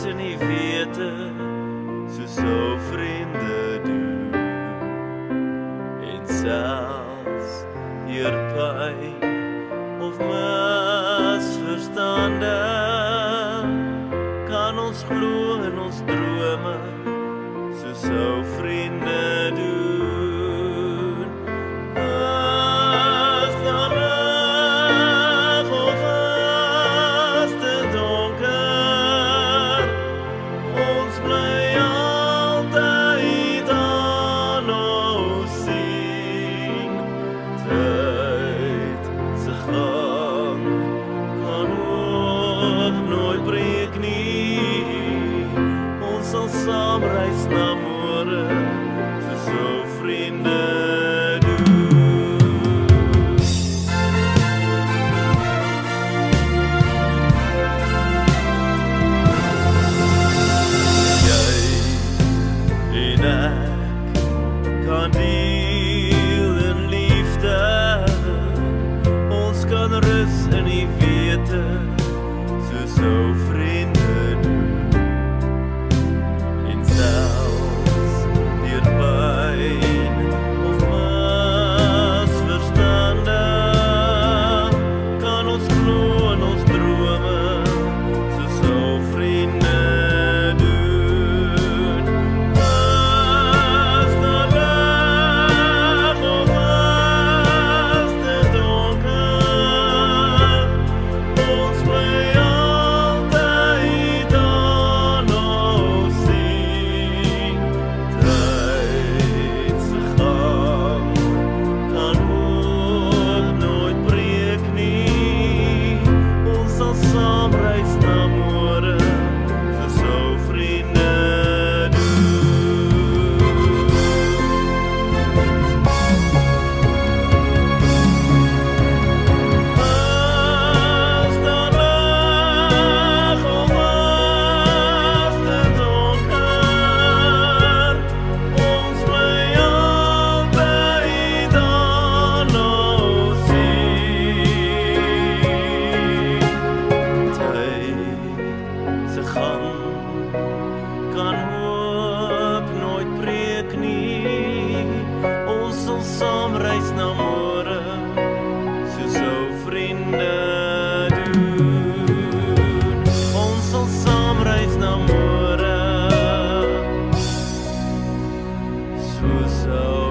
en nie wete soos ou vriende doen. En selfs deur pyn of misverstande kan ons glo in ons drome soos ou vriende doen. As daar lig of as te donker, ons bly altyd aan ons sien. Tyd se gang kan ook nooit breek nie. Ons sal saam reis na môre soos ou vriende doen. Jy en ek kan deel in liefde. Ons kan rus in die wete soos ou vriende doen. En selfs deur pyn of misverstande kan ons glo in ons drome soos ou vriende doen. As daar lig of as te donker, ons bly altyd aan ons sien. Tyd se gang kan ook nooit breek nie. Ons sal saam reis na môre soos ou vriende doen. As daar lig of as te donker, ons bly altyd aan ons sien. Tyd se gang kan hoop nooit breek nie. Ons sal saam reis na môre soos ou vriende doen. Ons sal saam reis na môre soos ou